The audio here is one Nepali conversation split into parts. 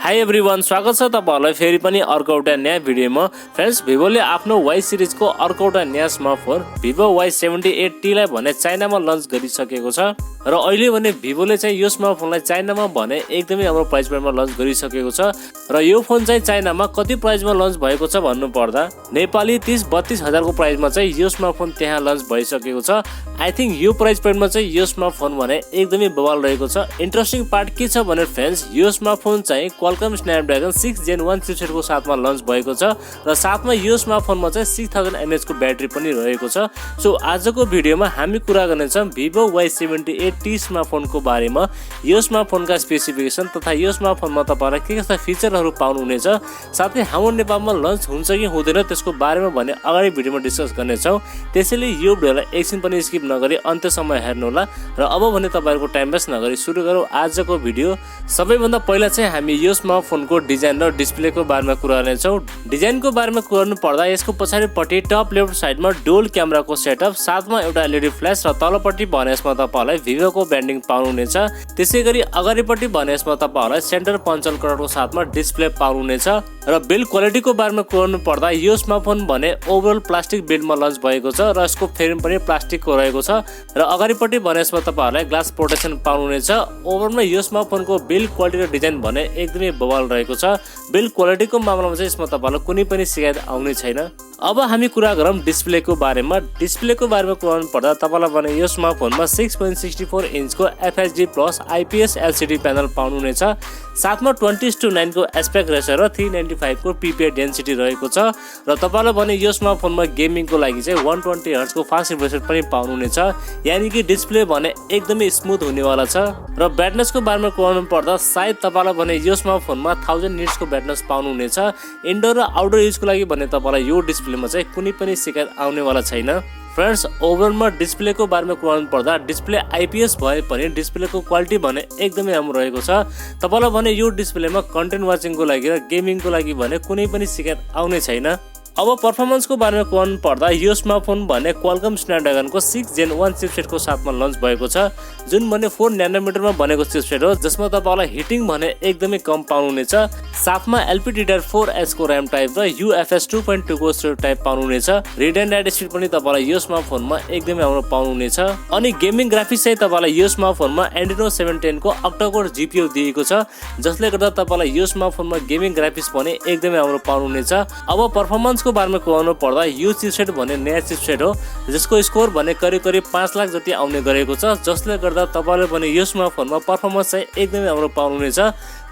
हाई एभ्रिवान, स्वागत छ तपाईहरुलाई फेरि पनि अर्को एउटा नयाँ भिडियोमा। फ्रेन्ड्स, भिभोले आफ्नो Y सिरिजको अर्को एउटा नयाँ स्मार्टफोन Vivo Y78T लाई भने चाइनामा लन्च गरिसकेको छ र अहिले भने भिभोले चाहिँ यो स्मार्टफोनलाई चाइनामा भने एकदमै राम्रो प्राइस पॉइन्टमा लन्च गरिसकेको छ र यो फोन चाहिँ चाइनामा कति प्राइसमा लन्च भएको छ भन्नु पर्दा नेपाली 30-32 हजारको प्राइसमा चाहिँ यो स्मार्टफोन त्यहाँ लन्च भइसकेको छ। आई थिंक यो प्राइस पॉइन्टमा चाहिँ यो स्मार्टफोन भने एकदमै बवाल रहेको छ। इन्ट्रेस्टिङ पार्ट के छ भने फ्रेन्ड्स, यो स्मार्टफोन चाहिँ Qualcomm Snapdragon 6 Gen 1 चिपसेटको साथमा लन्च भएको छ र साथमा यो स्मार्टफोनमा चाहिँ 6000 mAh को ब्याट्री पनि रहेको छ। सो आजको भिडियोमा हामी कुरा गर्नेछौँ Vivo Y78T स्मार्टफोनको बारेमा, यो स्मार्टफोनका स्पेसिफिकेसन तथा यो स्मार्टफोनमा तपाईहरुले के कस्ता फिचरहरु पाउनुहुनेछ, साथै हाम्रो नेपालमा लन्च हुन्छ कि हुँदैन त्यसको बारेमा भने अगाडि भिडियोमा डिस्कस गर्नेछौँ। त्यसैले यो भिडियोलाई एकछिन पनि स्किप नगरी अन्त्यसम्म हेर्नुहोला र अब भने तपाईहरुको टाइम वेस्ट नगरी सुरु गरौँ आजको भिडियो। सबैभन्दा पहिला चाहिँ हामी यो स्मार्टफोनको डिजाइन र डिस्प्लेको बारेमा कुरा गर्नेछौँ। डिजाइनको बारेमा कुरा गर्नु पर्दा यसको पछाडिपट्टि टप लेफ्ट साइडमा डुअल क्यामेराको सेटअप, साथमा एउटा एलईडी फ्ल्याश र तलपट्टि भने यसमा तपाईहरुलाई भिभोको ब्रान्डिङ पाउनुहुनेछ। त्यसैगरी अगाडिपट्टि भने यसमा तपाईहरुलाई सेन्टर पञ्चल कलरको साथमा डिस्प्ले पाउनुहुनेछ र बिल्ड क्वालिटीको बारेमा कुरा गर्नु पर्दा यो स्मार्टफोन भने ओभरअल प्लास्टिक बिल्डमा लन्च भएको छ र यसको फ्रेम पनि प्लास्टिकको रहेको छ र अगाडिपट्टि भने यसमा तपाईहरुलाई ग्लास प्रोटेक्सन पाउनुहुनेछ। ओभरअलमा यो स्मार्टफोनको बिल्ड क्वालिटी र डिजाइन भने एकदमै बवाल रहेको छ। बिल्ड क्वालिटीको मामलामा चाहिँ यसमा तपाईहरुलाई कुनै पनि शिकायत आउने छैन। अब हामी कुरा गरौँ डिस्प्लेको बारेमा। डिस्प्लेको बारेमा कुरा गर्नु पर्दा तपाईलाई भने यो स्मार्टफोनमा 6.64 इन्चको FHD+ IPS LCD प्यानल पाउनुहुनेछ। साथमा 20:9 को एस्पेक्ट रेशियो र 395 को PPI डेन्सिटी रहेको छ र तपाईलाई भने यो स्मार्टफोनमा गेमिङको लागि चाहिँ 120 हर्ट्ज को फास्ट रिफ्रेश रेट पनि पाउनुहुनेछ। यानी कि डिस्प्ले भने एकदमै स्मुथ हुनेवाला छ र ब्राइटनेसको बारेमा कुरा गर्नु पर्दा सायद तपाईलाई भने यो स्मार्टफोनमा 1000 निट्स को ब्राइटनेस पाउनुहुनेछ। इन्डोर र आउटडोर युजको लागि भने तपाईलाई यो डिस्प्लेमा चाहिँ कुनै पनि शिकायत आउनेवाला छैन। फ्रेन्ड्स, ओभरअलमा डिस्प्लेको बारेमा कुरा गर्नु पर्दा डिस्प्ले IPS भए पनि डिस्प्लेको क्वालिटी भने एकदमै राम्रो रहेको छ। तपाईलाई भने यो डिस्प्लेमा कन्टेन्ट वाचिङको लागि र गेमिङको लागि भने कुनै पनि शिकायत आउने छैन। अब पर्फर्मेन्सको बारेमा कुरा गर्नु पर्दा यो स्मार्टफोन भने Qualcomm Snapdragonको 6 Gen 1 चिपसेटको साथमा लन्च भएको छ, जुन भने 4 नैनोमिटरमा बनेको चिपसेट हो, जसमा तपाईलाई हिटिङ भने एकदमै कम पाउनुहुनेछ। साथमा LPDDR4H को र्याम टाइप र UFS 2.2 को स्टोरेज टाइप पाउनुहुनेछ। रिड एन्ड राइट स्पिड पनि तपाईलाई यो स्मार्टफोनमा एकदमै राम्रो पाउनुहुनेछ। अनि गेमिङ ग्राफिक्स चाहिँ तपाईलाई यो स्मार्टफोनमा Adreno 710 को octa-core GPU दिएको छ, जसले गर्दा तपाईलाई यो स्मार्टफोनमा गेमिङ ग्राफिक्स पनि एकदमै राम्रो पाउनुहुनेछ। अब पर्फर्मेन्सको बारेमा कुरा गर्नु पर्दा यो चिपसेट भने नयाँ चिपसेट हो, जसको स्कोर भने करिब 5 लाख जति आउने गरेको छ, जसले गर्दा तपाईले भने यो स्मार्टफोनमा पर्फर्मेन्स चाहिँ एकदमै राम्रो पाउनुहुनेछ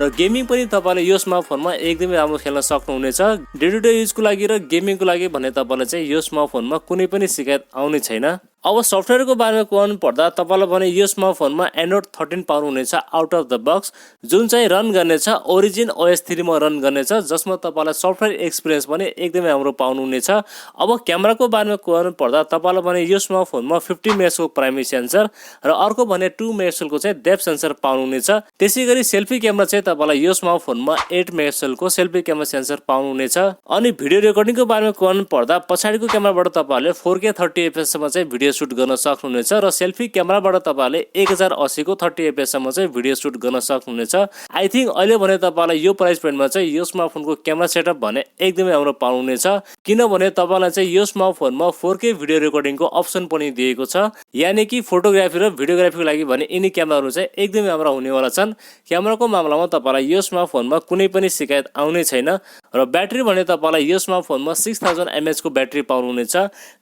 र गेमिङ पनि तपाईले यो स्मार्टफोनमा एकदमै राम्रो खेल्न सक्नुहुनेछ। डे टु डे युजको लागि र गेमिङको लागि भने तपाईले चाहिँ यो स्मार्टफोनमा कुनै पनि शिकायत आउने छैन। अब सफ्टवेयरको बारेमा कुरा गर्नु पर्दा तपाईलाई भने यो स्मार्टफोनमा Android 13 पाउनुहुनेछ आउट अफ द बक्स, जुन चाहिँ रन गर्नेछ Origin OS 3 मा रन गर्नेछ, जसमा तपाईलाई सफ्टवेयर एक्सपिरियन्स पनि एकदमै राम्रो पाउनुहुनेछ। अब क्यामेराको बारेमा कुरा गर्नु पर्दा तपाईलाई भने यो स्मार्टफोनमा 50 मेगापिक्सलको प्राइमेरी सेन्सर र अर्को भने 2 मेगापिक्सलको चाहिँ डेप्थ सेन्सर पाउनुहुनेछ। त्यसैगरी सेल्फी क्यामेरा चाहिँ तपाईलाई यो स्मार्टफोनमा 8 मेगापिक्सलको सेल्फी क्यामेरा सेन्सर पाउनुहुनेछ। अनि भिडियो रेकर्डिङको बारेमा कुरा गर्नु पर्दा पछाडिको क्यामेराबाट तपाईले 4K 30 fps सम्म चाहिँ भिडियो सुट गर्न सक्नुहुनेछ र सेल्फी क्यामेराबाट तपाईले 1080 को 30 fps सम्म चाहिँ भिडियो सुट गर्न सक्नुहुनेछ। आई थिंक अहिले भने तपाईलाई यो प्राइस पोइन्टमा चाहिँ यो स्मार्टफोनको क्यामेरा सेटअप भने एकदमै राम्रो पाउनुहुनेछ, किनभने तपाईलाई चाहिँ यो स्मार्टफोनमा 4K भिडियो रेकर्डिङको अप्सन पनि दिएको छ। यानी कि फोटोग्राफी र भिडियोग्राफीको लागि भने यिनी क्यामेराहरु चाहिँ एकदमै राम्रो हुनेवाला छन्। क्यामेराको मामलामा तपाईलाई यो स्मार्टफोनमा कुनै पनि शिकायत आउने छैन र ब्याट्री भने तपाईलाई यो स्मार्टफोनमा 6000 mAh को ब्याट्री पाउनुहुनेछ,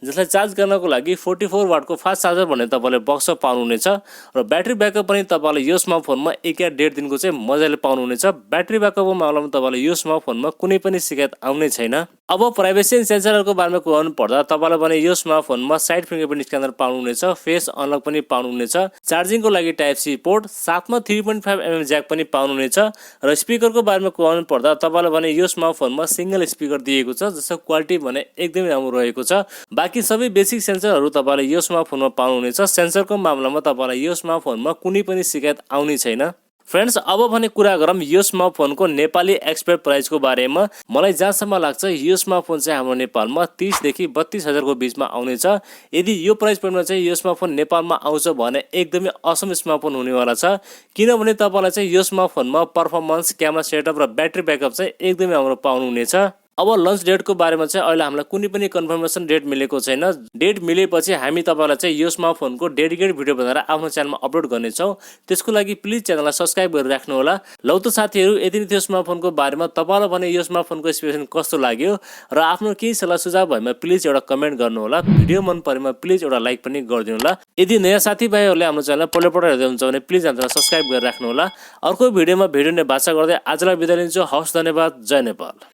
जसलाई चार्ज गर्नको लागि 44 वाट को फास्ट चार्जर भने तपाईले बक्स पाउनुहुनेछ र ब्याट्री ब्याकअप पनि तपाईले यो स्मार्टफोनमा 1 या 1.5 दिनको चाहिँ मजाले पाउनुहुनेछ। ब्याट्री ब्याकअपको मामलामा तपाईले यो स्मार्टफोनमा कुनै पनि शिकायत आउने छैन। अब प्राइभेसी एन्ड सेन्सरहरुको बारेमा कुरा गर्नु पर्दा तपाईलाई भने यो स्मार्टफोनमा साइड फिंगरप्रिन्ट स्क्यानर पाउनुहुनेछ, फेस अनलक पनि पाउनुहुनेछ, चार्जिङको लागि टाइप सी पोर्ट, साथमा 3.5mm ज्याक पनि पाउनुहुनेछ र स्पिकरको बारेमा कुरा गर्नु पर्दा तपाईलाई भने यो स्मार्टफोनमा सिंगल स्पिकर दिएको छ, जसको क्वालिटी भने एकदमै राम्रो रहेको छ। बाकी सबै बेसिक सेन्सरहरु तपाईले यो स्मार्टफोनमा पाउनुहुनेछ। सेन्सरको मामलामा तपाईलाई यो स्मार्टफोनमा कुनै पनि शिकायत आउने छैन। फ्रेन्ड्स अब भने कुरा गरौँ यो स्मार्टफोनको नेपाली एक्सपेक्ट प्राइसको बारेमा। मलाई जहाँसम्म लाग्छ यो स्मार्टफोन चाहिँ हाम्रो नेपालमा 30 देखि 32 हजारको बिचमा आउनेछ। यदि यो प्राइस पोइन्टमा चाहिँ यो स्मार्टफोन नेपालमा आउँछ भने एकदमै असम स्मार्टफोन हुनेवाला छ, किनभने तपाईँलाई चाहिँ यो स्मार्टफोनमा पर्फर्मेन्स, क्यामेरा सेटअप र ब्याट्री ब्याकअप चाहिँ एकदमै राम्रो पाउनुहुनेछ। अब लन्च डेटको बारेमा चाहिँ अहिले हामीलाई कुनै पनि कन्फर्मेसन डेट मिलेको छैन। डेट मिलेपछि हामी तपाईँलाई चाहिँ यो स्मार्टफोनको डेडिकेटेड भिडियो बनाएर आफ्नो च्यानलमा अपलोड गर्नेछौँ। त्यसको लागि प्लिज च्यानललाई सब्सक्राइब गरेर राख्नु होला। लौ त साथीहरू, यदि नै त्यो स्मार्टफोनको बारेमा तपाईँलाई भने यो स्मार्टफोनको स्पेसिफिकेसन कस्तो लाग्यो र आफ्नो केही सल्लाह सुझाव भएमा प्लिज एउटा कमेन्ट गर्नु होला। भिडियो मन परेमा प्लिज एउटा लाइक पनि गरिदिनु होला। यदि नयाँ साथीभाइहरूले हाम्रो च्यानल पहिलोपल्ट हेर्दै हुनुहुन्छ भने प्लिज हामीलाई सब्सक्राइब गरेर राख्नु होला। अर्को भिडियोमा भेट्ने भाषा गर्दै आजलाई बिदा लिन्छु। हवस्, धन्यवाद। जय नेपाल।